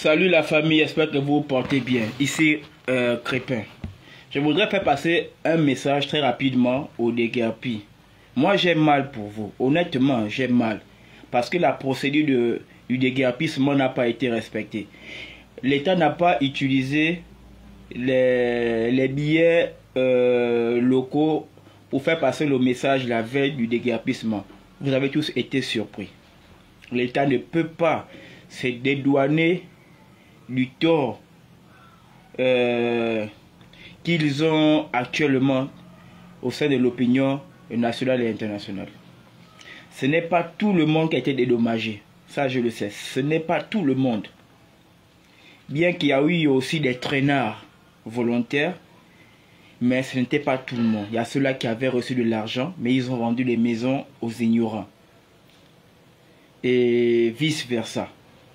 Salut la famille, j'espère que vous vous portez bien. Ici Crépin. Je voudrais faire passer un message très rapidement aux déguerpis. Moi j'ai mal pour vous, honnêtement j'ai mal. Parce que la procédure du déguerpissement n'a pas été respectée. L'État n'a pas utilisé les billets locaux pour faire passer le message la veille du déguerpissement. Vous avez tous été surpris. L'État ne peut pas se dédouaner du tort qu'ils ont actuellement au sein de l'opinion nationale et internationale. Ce n'est pas tout le monde qui a été dédommagé. Ça, je le sais. Ce n'est pas tout le monde. Bien qu'il y a eu aussi des traînards volontaires, mais ce n'était pas tout le monde. Il y a ceux-là qui avaient reçu de l'argent, mais ils ont vendu les maisons aux ignorants. Et vice-versa.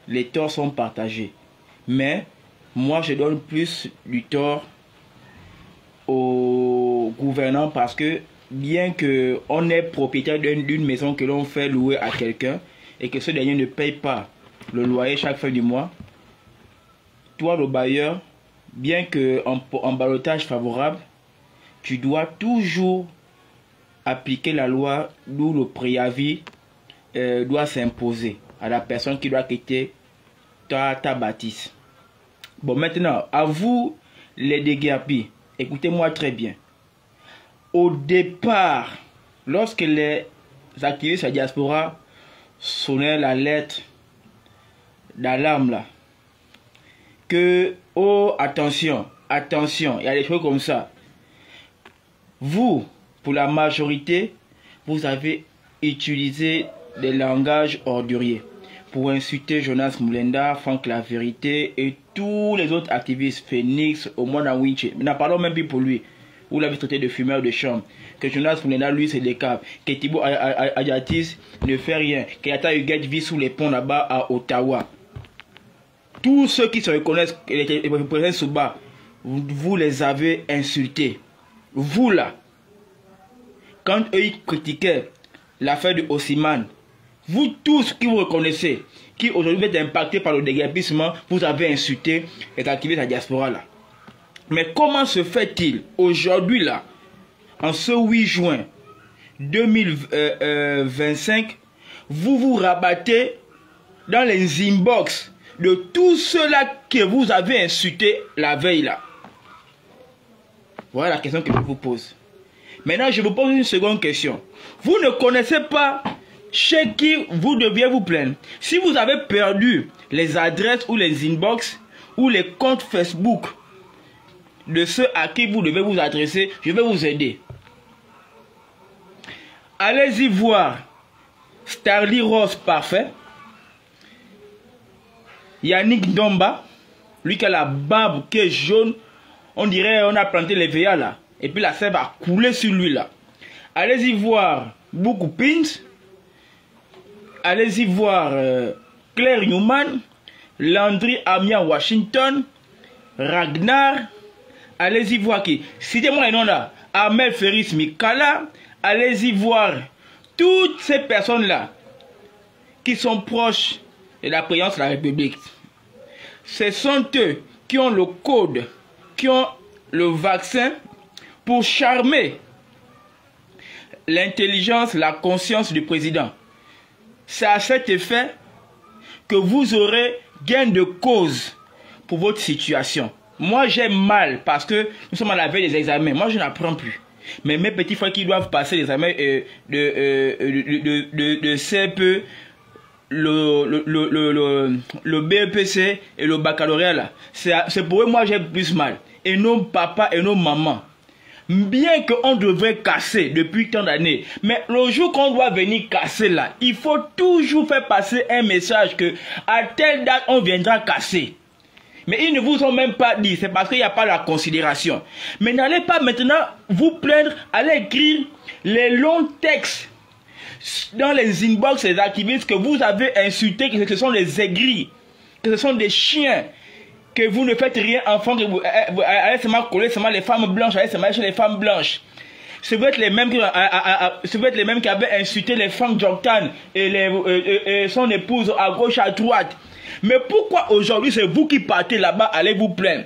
Les torts sont partagés. Mais moi, je donne plus du tort aux gouvernants parce que bien qu'on est propriétaire d'une maison que l'on fait louer à quelqu'un et que ce dernier ne paye pas le loyer chaque fin du mois, toi, le bailleur, bien qu'en ballotage favorable, tu dois toujours appliquer la loi d'où le préavis doit s'imposer à la personne qui doit quitter ta bâtisse. Bon, maintenant, à vous les déguerpis, écoutez-moi très bien. Au départ, lorsque les activistes à diaspora sonnaient la lettre d'alarme là, que, oh, attention, attention, il y a des choses comme ça. Vous, pour la majorité, vous avez utilisé des langages orduriers pour insulter Jonas Moulenda, Franck La Vérité et tous les autres activistes, Phoenix, Omona Winche. Mais n'en parlons même plus pour lui. Vous l'avez traité de fumeur de chambre. Que Jonas Moulenda, lui, c'est des câbles. Que Thibaut Adiatis ne fait rien. Que Yata Huguet vit sous les ponts là-bas à Ottawa. Tous ceux qui se reconnaissent, les présidents sous bas, vous les avez insultés. Vous là, quand eux ils critiquaient l'affaire de Osimhen, vous tous qui vous reconnaissez, qui aujourd'hui êtes impactés par le déguerpissement, vous avez insulté les activistes à la diaspora là. Mais comment se fait-il aujourd'hui là, en ce 8 juin 2025, vous vous rabattez dans les inbox de tous ceux-là que vous avez insultés la veille là? Voilà la question que je vous pose. Maintenant, je vous pose une seconde question. Vous ne connaissez pas chez qui vous deviez vous plaindre. Si vous avez perdu les adresses ou les inbox ou les comptes Facebook de ceux à qui vous devez vous adresser, je vais vous aider. Allez-y voir Starly Rose Parfait, Yannick Domba, lui qui a la barbe qui est jaune, on dirait on a planté les VA là, et puis la sève a coulé sur lui là. Allez-y voir Beaucoup Pins. Allez-y voir Claire Newman, Landry Amiens Washington, Ragnar. Allez-y voir qui? Citez-moi les noms là. Amel Ferris Mikala. Allez-y voir toutes ces personnes-là qui sont proches de la présidence de la République. Ce sont eux qui ont le code, qui ont le vaccin pour charmer l'intelligence, la conscience du président. C'est à cet effet que vous aurez gain de cause pour votre situation. Moi, j'ai mal parce que nous sommes à la veille des examens. Moi, je n'apprends plus. Mais mes petits frères qui doivent passer les examens de CPE, le BEPC et le baccalauréat, c'est pour eux, moi, j'ai plus mal. Et nos papas et nos mamans. Bien qu'on devrait casser depuis tant d'années, mais le jour qu'on doit venir casser là, il faut toujours faire passer un message que à telle date on viendra casser. Mais ils ne vous ont même pas dit, c'est parce qu'il n'y a pas la considération. Mais n'allez pas maintenant vous plaindre, allez écrire les longs textes dans les inbox des activistes que vous avez insultés, que ce sont des aigris, que ce sont des chiens. Que vous ne faites rien, enfant, que vous allez seulement coller seulement les femmes blanches, allez seulement chez les femmes blanches. Ce veut être les mêmes qui avaient insulté les femmes Joktan et son épouse à gauche, à droite. Mais pourquoi aujourd'hui c'est vous qui partez là-bas, allez vous plaindre?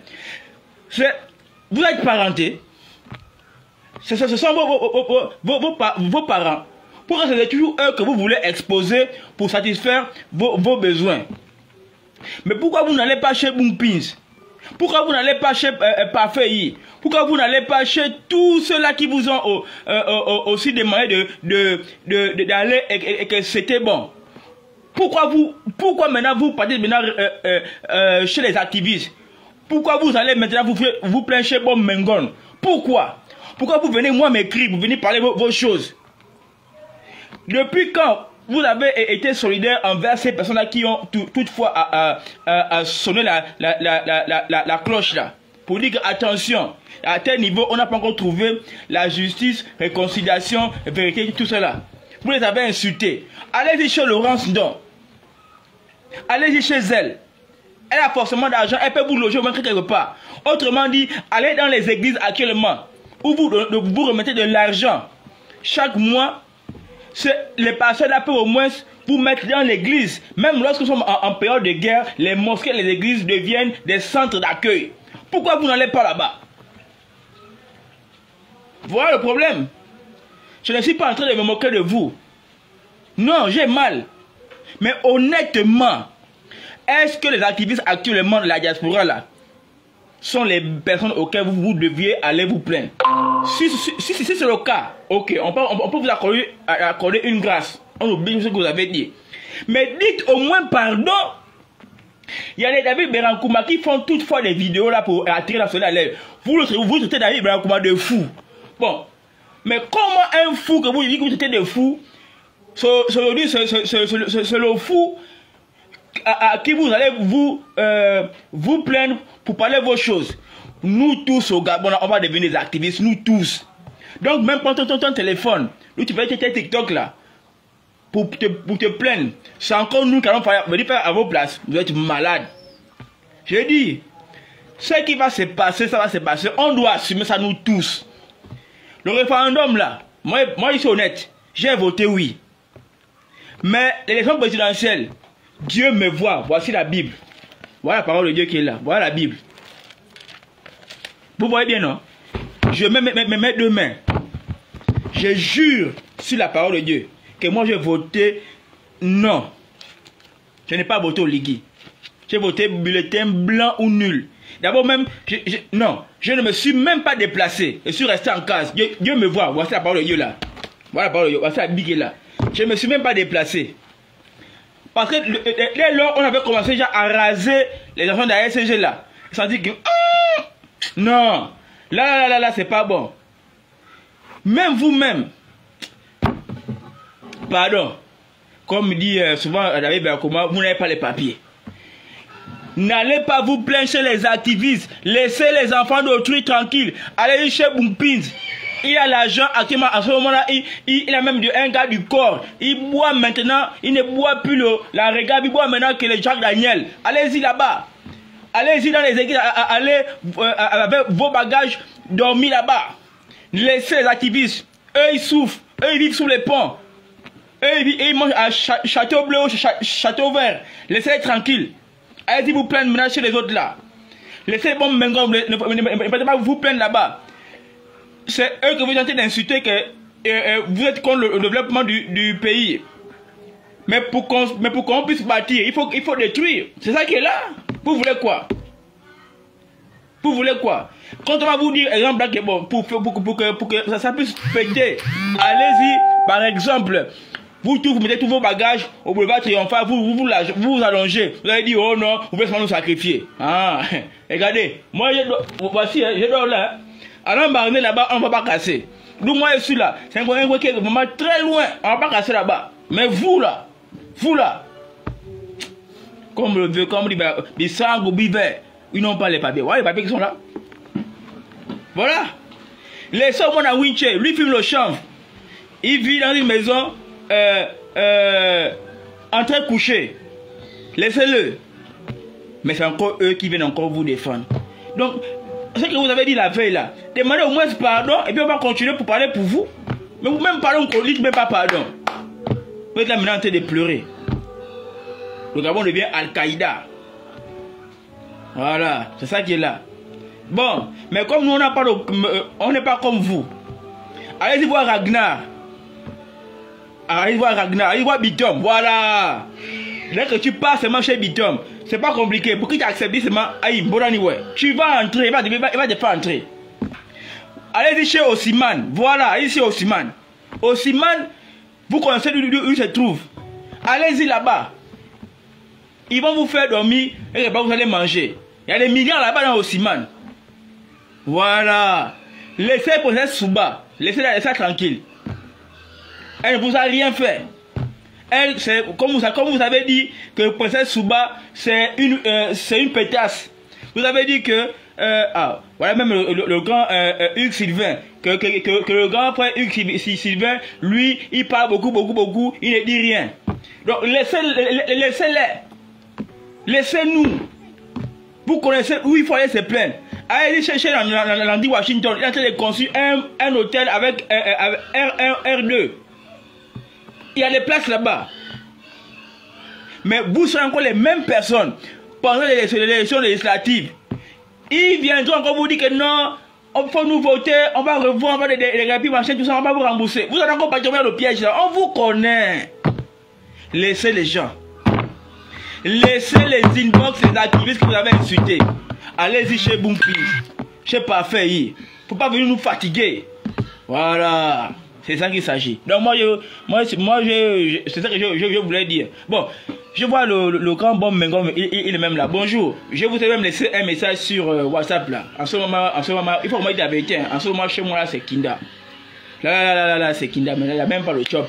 Vous êtes parenté. Ce sont vos parents. Pourquoi c'est toujours eux que vous voulez exposer pour satisfaire vos besoins? Mais pourquoi vous n'allez pas chez Boompeens? Pourquoi vous n'allez pas chez Parfait? Pourquoi vous n'allez pas chez tous ceux-là qui vous ont aussi demandé d'aller et que c'était bon? Pourquoi maintenant vous partez chez les activistes? Pourquoi vous allez maintenant vous plaindre chez Bob Mengon? Pourquoi vous venez moi m'écrire, vous venez parler vos choses? Depuis quand vous avez été solidaire envers ces personnes-là qui ont toutefois sonné la cloche là? Pour dire que, attention, à tel niveau, on n'a pas encore trouvé la justice, réconciliation, vérité, tout cela. Vous les avez insultés. Allez-y chez Laurence Ndon. Allez-y chez elle. Elle a forcément d'argent, elle peut vous loger au moins quelque part. Autrement dit, allez dans les églises actuellement, où vous remettez de l'argent. Chaque mois, les pasteurs là peuvent au moins vous mettre dans l'église. Même lorsque nous sommes en période de guerre, les mosquées et les églises deviennent des centres d'accueil. Pourquoi vous n'allez pas là-bas? Voilà le problème. Je ne suis pas en train de me moquer de vous. Non, j'ai mal. Mais honnêtement, est-ce que les activistes actuellement de la diaspora là sont les personnes auxquelles vous deviez aller vous plaindre? Si c'est le cas, ok, on peut vous accorder une grâce. On oublie ce que vous avez dit. Mais dites au moins pardon. Il y a les David Berankouma qui font toutefois des vidéos là pour attirer la soleil. Vous traitez David Berankouma de fou. Bon, mais comment un fou que vous dites que vous traitez de fou, c'est le fou à qui vous allez vous plaindre pour parler vos choses? Nous tous au Gabon, on va devenir des activistes, nous tous. Donc même quand ton téléphone, nous tu fais tes TikTok là, pour te plaindre, c'est encore nous qui allons venir faire à vos places. Vous êtes malades. Je dis, ce qui va se passer, ça va se passer. On doit assumer ça nous tous. Le référendum là, moi je suis honnête, j'ai voté oui. Mais l'élection présidentielle, Dieu me voit, voici la Bible. Voilà la parole de Dieu qui est là, voilà la Bible. Vous voyez bien, non? Je mets mes deux mains. Je jure sur la parole de Dieu que moi j'ai voté non. Je n'ai pas voté au Ligui. J'ai voté bulletin blanc ou nul. D'abord même, non, je ne me suis même pas déplacé. Je suis resté en case. Dieu me voit, voici la parole de Dieu là. Voilà la parole de Dieu, voici la Bible qui est là. Je ne me suis même pas déplacé. Parce que dès lors, on avait commencé déjà à raser les enfants de la SCG là. Ils se sont dit que non, là, c'est pas bon. Même vous-même, pardon, comme dit souvent David Berankouma, vous n'avez pas les papiers. N'allez pas vous plaindre chez les activistes. Laissez les enfants d'autrui tranquilles. Allez chez Boompeens. Il a l'argent actuellement, à ce moment-là, il a même un gars du corps. Il boit maintenant, il ne boit plus la régabe, il boit maintenant que le Jack Daniel. Allez-y là-bas. Allez-y dans les églises, allez avec vos bagages, dormir là-bas. Laissez les activistes. Eux, ils souffrent. Eux, ils vivent sous les ponts. Eux, ils mangent à Château Bleu, Château Vert. Laissez-les tranquilles. Allez-y vous plaindre maintenant chez les autres là. Laissez les bons Mengon, ne pas vous plaindre là-bas. C'est eux que vous êtes en train d'insulter que vous êtes contre le développement du pays. Mais pour qu'on puisse bâtir, il faut détruire. C'est ça qui est là. Vous voulez quoi? Vous voulez quoi? Quand on va vous dire, exemple, là, que bon, pour que ça puisse péter, allez-y, par exemple, vous mettez tous vos bagages au boulevard Triomphal, vous allongez, vous allez dire, oh non, vous pouvez seulement nous sacrifier. Ah, regardez, moi, voici, je dors là. Alors, Barnet là-bas, on ne va pas casser. Nous, moi, je suis là. C'est un coin qui est vraiment très loin. On ne va pas casser là-bas. Mais vous là, comme le vieux, comme les sangs ou bivers, ils n'ont pas les papiers. Voilà les papiers qui sont là. Voilà. Laissez au monde à Winche, lui filme le chanvre. Il vit dans une maison en train de coucher. Laissez-le. Mais c'est encore eux qui viennent encore vous défendre. Donc, ce que vous avez dit la veille là, demandez au moins pardon et puis on va continuer pour parler pour vous. Mais vous même pardon qu'on dit même pas pardon. Vous êtes là maintenant en train de pleurer. Le Gabon devient Al-Qaïda. Voilà, c'est ça qui est là. Bon, mais comme nous, on n'est pas comme vous. Allez-y voir Ragnar. Allez voir Ragnar, allez voir Bitom. Voilà. Dès que tu passes seulement chez Bitom, c'est pas compliqué. Pour qu'il t'accepte seulement, tu vas entrer, il va te faire entrer. Allez-y chez Osiman. Voilà, allez chez Osiman. Osiman, vous connaissez où il se trouve. Allez-y là-bas. Ils vont vous faire dormir et là-bas vous allez manger. Il y a des milliards là-bas dans Osiman. Voilà. Laissez Princesse Souba. Laissez-la tranquille. Elle ne vous a rien fait. Elle, c'est comme vous avez dit que Princesse Souba, c'est une pétasse. Vous avez dit que voilà même le grand Hugues Sylvain, que le grand frère Hugues Sylvain, lui, il parle beaucoup, il ne dit rien. Donc laissez-les. Laissez-nous. Vous connaissez où il faut aller se plaindre. Allez chercher l'Andy Washington. Il est en train de construire un hôtel avec R2. Il y a des places là-bas. Mais vous serez encore les mêmes personnes pendant les élections législatives. Ils viendront encore vous dire que non, il faut nous voter, on va revoir, on va des rapides, machin, tout ça, on va vous rembourser. Vous allez encore pas tomber dans le piège là. On vous connaît. Laissez les gens. Laissez les inbox, les activistes que vous avez insultés. Allez-y chez Boompi, chez Parfait. Il ne faut pas venir nous fatiguer. Voilà. C'est ça qu'il s'agit. Donc c'est ça que je voulais dire. Bon, je vois le grand bon Mengom, il est même là. Bonjour. Je vous ai même laissé un message sur WhatsApp là. En ce moment, il faut que moi dire la vérité. En ce moment, chez moi là, c'est Kinda. Là, c'est Kinda. Mais là, il n'y a même pas le chop.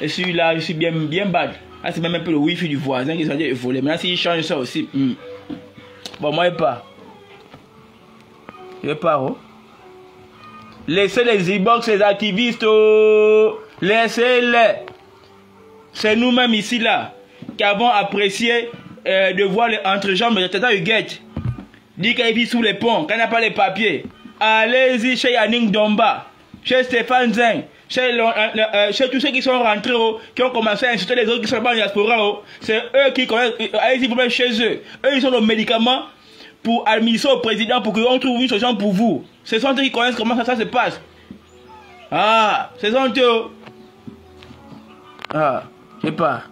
Et celui-là, je suis bien bad. Là, c'est même un peu le wifi du voisin qui s'en dit voler. Maintenant, s'il change ça aussi. Bon, moi, il part. Il part, oh. Laissez les e-box, les activistes, oh. Laissez-les. C'est nous-mêmes ici, là, qui avons apprécié de voir les entrejambes de Tata Huguette. Dit qu'il vit sous les ponts, qu'il n'a pas les papiers. Allez-y chez Yannick Domba, chez Stéphane Zeng, chez tous ceux qui sont rentrés, oh, qui ont commencé à insulter les autres qui sont dans la diaspora. Oh. C'est eux qui connaissent. Allez-y vous-même chez eux. Eux, ils ont nos médicaments pour administrer au président pour qu'on trouve une solution pour vous. Ce sont eux qui connaissent comment ça se passe. Ah, ce sont eux. Ah, je sais pas.